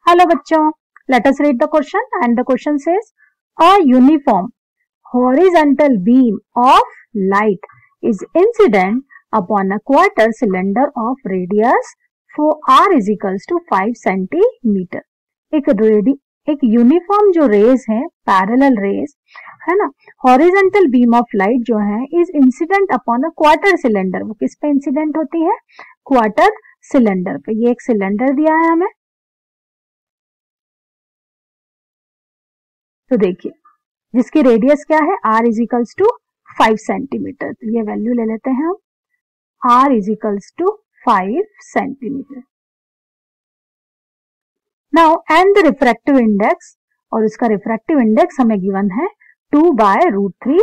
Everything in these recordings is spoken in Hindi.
Hello बच्चों, let us read the question and the question says a uniform horizontal beam of light is incident upon a quarter cylinder of radius for r is equals to 5 centimeter. एक यूनिफॉर्म जो रेज है पैरेलल रेज है ना, हॉरिजॉन्टल बीम ऑफ लाइट जो है is incident upon a quarter cylinder. वो किस पे इंसिडेंट होती है? क्वार्टर सिलेंडर पे. ये एक सिलेंडर दिया है हमें, तो देखिए जिसकी रेडियस क्या है r is equals to 5 centimetre. तो ये वैल्यू ले लेते हैं हम, r is equals to 5 centimetre. Now and the refractive index, और इसका रिफ्रैक्टिव इंडेक्स हमें गिवन है 2/√3.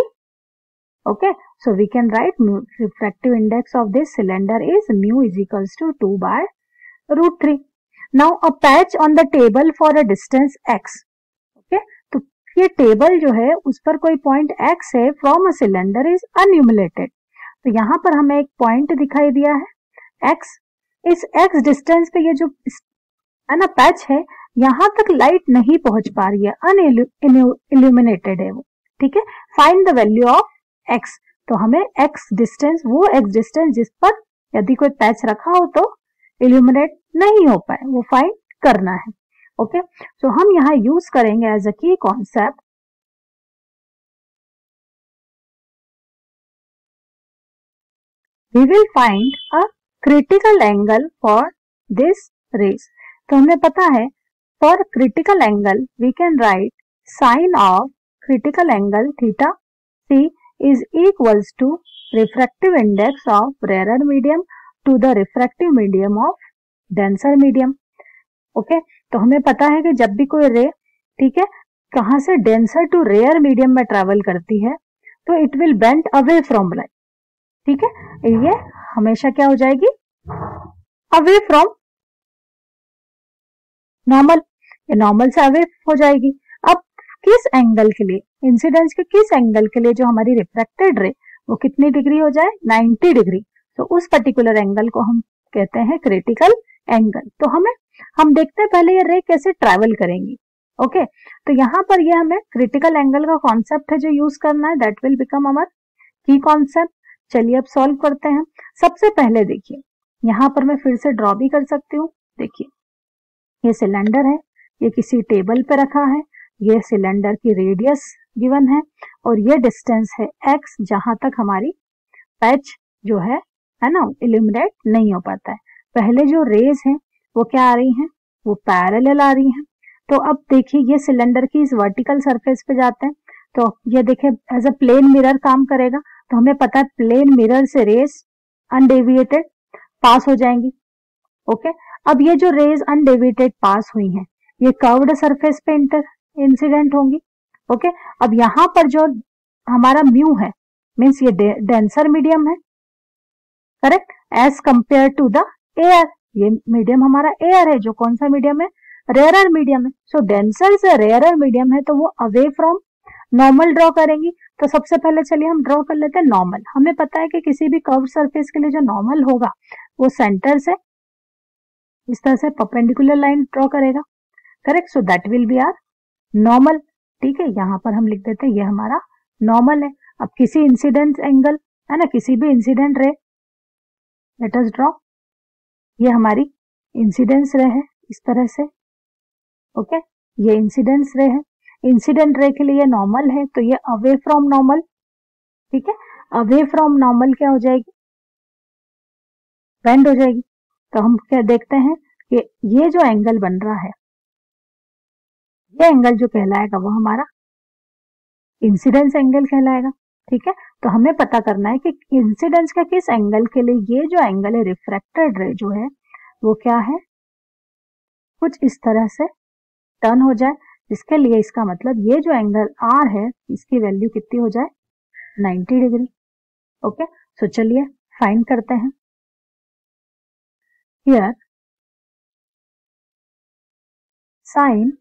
Okay, so we can write refractive index of this cylinder is mu is equals to 2/√3. Now a patch on the table for a distance x. Okay, तो ये टेबल जो है उस पर कोई पॉइंट x है फ्रॉम अ सिलेंडर इज अनयूमुलेटेड. तो यहाँ पर हमें एक पॉइंट दिखाई दिया है x. इस x डिस्टेंस पे ये जो है ना पैच है, यहां तक लाइट नहीं पहुंच पा रही है, अनइल्यूमिनेटेड है वो. ठीक है, find the value of x. तो हमें x डिस्टेंस, वो x डिस्टेंस जिस पर यदि कोई पैच रखा हो तो इल्यूमिनेट नहीं हो पाए, वो फाइंड करना है. ओके, सो हम यहाँ यूज करेंगे as a key concept we will find a critical angle for this rays. तो हमें पता है for critical angle we can write sine of critical angle theta C is equals to refractive index of rare medium to the refractive medium of denser medium. Okay, तो हमें पता है कि जब भी कोई रे, ठीक है, कहां से डेंसर टू रेयर मीडियम में ट्रेवल करती है तो it will bend away from light. ठीक है, ये हमेशा क्या हो जाएगी? Away from normal. ये नॉर्मल से अवे हो जाएगी. अब किस एंगल के लिए, इंसिडेंस के किस एंगल के लिए जो हमारी रिफ्रैक्टेड रे वो कितनी डिग्री हो जाए? 90 डिग्री. तो उस पर्टिकुलर एंगल को हम कहते हैं क्रिटिकल एंगल. तो हम देखते हैं पहले ये रे कैसे ट्रैवल करेंगी. ओके, तो यहाँ पर ये हमें क्रिटिकल एंगल का कॉन्सेप्ट है जो यूज करना है, दैट विल बिकम अवर की कॉन्सेप्ट. चलिए अब सॉल्व करते हैं. सबसे पहले देखिए, यहाँ पर मैं फिर से ड्रॉ भी कर सकती हूँ. देखिए ये सिलेंडर है, ये किसी टेबल पे रखा है, ये सिलेंडर की रेडियस गिवन है और ये डिस्टेंस है x, जहां तक हमारी पैच जो है ना, इल्यूमिनेट नहीं हो पाता है. पहले जो रेज है वो क्या आ रही हैं? वो पैरेलल आ रही हैं. तो अब देखिए ये सिलेंडर की इस वर्टिकल सरफेस पे जाते हैं, तो ये देखिए एज अ प्लेन मिरर काम करेगा. तो हमें पता है प्लेन मिरर से रेज अनडेविएटेड पास हो जाएंगी. ओके, अब ये जो रेज अनडेविएटेड पास हुई हैं, ये कर्व्ड सरफेस पे इंसिडेंट होंगी. ओके, अब यहाँ पर जो हमारा म्यू है, मींस ये डेंसर मीडियम है, correct, as compare to the air. ये मीडियम हमारा एयर है, जो कौन सा मीडियम है? रेयरर मीडियम है. सो डेंसर से रेयरर मीडियम है तो वो अवे फ्रॉम नॉर्मल ड्रॉ करेंगी. तो सबसे पहले चलिए हम ड्रॉ कर लेते हैं नॉर्मल. हमें पता है कि किसी भी कर्व सरफेस के लिए जो नॉर्मल होगा वो सेंटर से इस तरह से परपेंडिकुलर लाइन ड्रॉ करेगा. Correct, so that will be our normal. ठीक है, यहाँ पर हम लिख देते हैं ये हमारा नॉर्मल है. अब किसी इंसिडेंट एंगल है ना, किसी भी incident ray, let us draw. ये हमारी इंसिडेंस रे है इस तरह से. ओके, ये इंसिडेंस रे है. इंसिडेंट रे के लिए नॉर्मल है तो ये अवे फ्रॉम नॉर्मल. ठीक है, अवे फ्रॉम नॉर्मल क्या हो जाएगी? बेंड हो जाएगी. तो हम क्या देखते हैं कि ये जो एंगल बन रहा है, ये एंगल जो कहलाएगा वो हमारा इंसिडेंस एंगल कहलाएगा. ठीक है, तो हमें पता करना है कि इंसिडेंस का किस एंगल के लिए ये जो एंगल है रिफ्रैक्टेड रे जो है वो क्या है, कुछ इस तरह से टर्न हो जाए, जिसके लिए इसका मतलब ये जो एंगल R है इसकी वैल्यू कितनी हो जाए? 90 डिग्री. ओके, सो चलिए फाइंड करते हैं. Here sine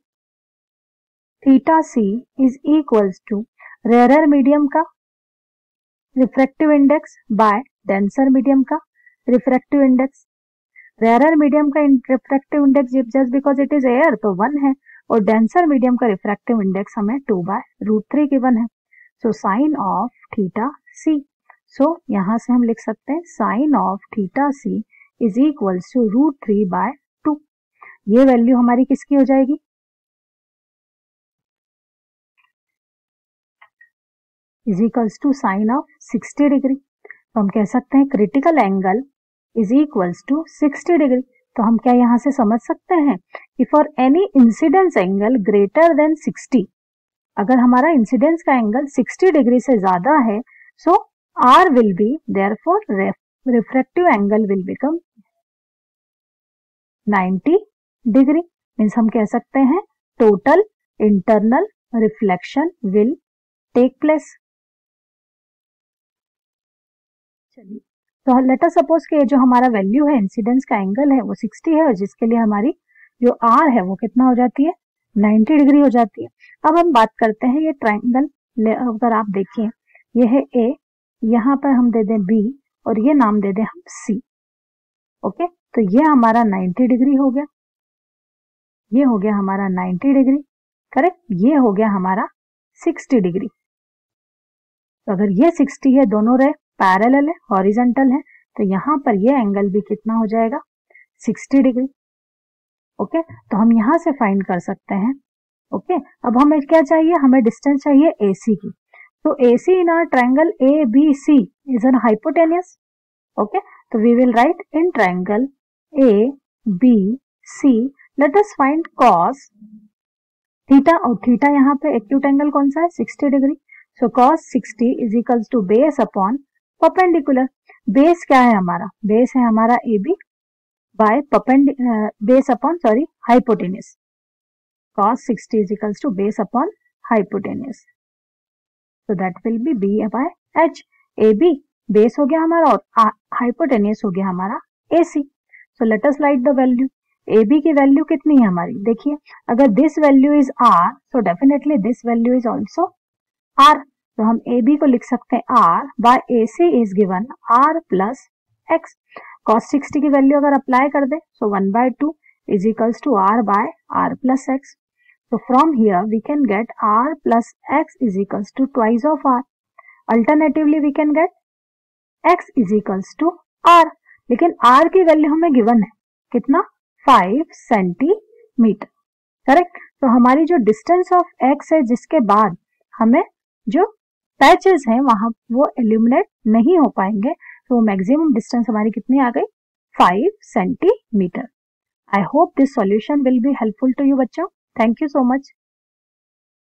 theta C is equals to rarer medium का refractive index by denser medium का रिफ्रैक्टिव इंडेक्स. रेयरर मीडियम का refractive index just because it is air तो 1 है, और डेंसर मीडियम का रिफ्रैक्टिव इंडेक्स हमें 2/√3 गिवन है। So sine of theta C, so यहां से हम लिख सकते हैं sine of theta C is equals to √3/2। ये वैल्यू हमारी किसकी हो जाएगी, is equals to sine of 60 degree. तो हम कह सकते हैं critical angle is equals to 60 degree. तो हम क्या यहां से समझ सकते हैं कि for any incidence angle greater than 60, अगर हमारा इंसिडेंस का एंगल 60 डिग्री से ज्यादा है, so R will be, therefore refractive angle will become 90 degree. Means हम कह सकते हैं total internal reflection will take place. चलिए, तो लेट अस सपोज कि जो हमारा वैल्यू है इंसिडेंस का एंगल है वो 60 है, और जिसके लिए हमारी जो R है वो कितना हो जाती है, 90 डिग्री हो जाती है। अब हम बात करते हैं ये ट्राइंगल, अगर आप देखिए ये है A, यहां पर हम दे दें B और ये नाम दे दें हम C। ओके, तो ये हमारा 90 डिग्री हो गया, ये हो गया हमारा 90 डिग्री, करेक्ट। ये हो गया हमारा 60 डिग्री। तो अगर ये 60 है, दोनों रे पैरेलल है, हॉरिजॉन्टल है, तो यहां पर ये एंगल भी कितना हो जाएगा, 60 डिग्री। ओके, तो हम यहां से फाइंड कर सकते हैं। ओके, अब हमें क्या चाहिए, हमें डिस्टेंस चाहिए AC की। So AC in our triangle ABC is an hypotenuse. Okay, so we will write in triangle ABC. Let us find cos theta, और theta यहाँ पे acute angle कौन सा है, 60 degree. So cos 60 is equals to base upon perpendicular. Base क्या है हमारा, base है हमारा AB by base upon hypotenuse. Cos 60 is equals to base upon hypotenuse. So that will be B by H. AB base हो गया हमारा और हाइपोटेनियस हो गया हमारा AC. So let us write the value. AB की वैल्यू कितनी है हमारी, देखिए अगर this value is R, so definitely this value is also R. तो हम AB को लिख सकते हैं R by AC is given R plus X. Cos 60 की वैल्यू अगर अप्लाई कर दे, so 1/2 is equals to R by R plus X. So from here we can get R plus X is equals to twice of R. Alternatively we can get X is equals to R. लेकिन R की वैल्यू हमें गिवन है कितना, 5 सेंटीमीटर, करेक्ट। तो हमारी जो डिस्टेंस ऑफ X है जिसके बाद हमें जो पैचेस हैं वहां वो एल्यूमिनेट नहीं हो पाएंगे, तो मैक्सिमम डिस्टेंस हमारी कितनी आ गई, 5 centimetre. I hope this solution will be helpful to you बच्चों। Thank you so much.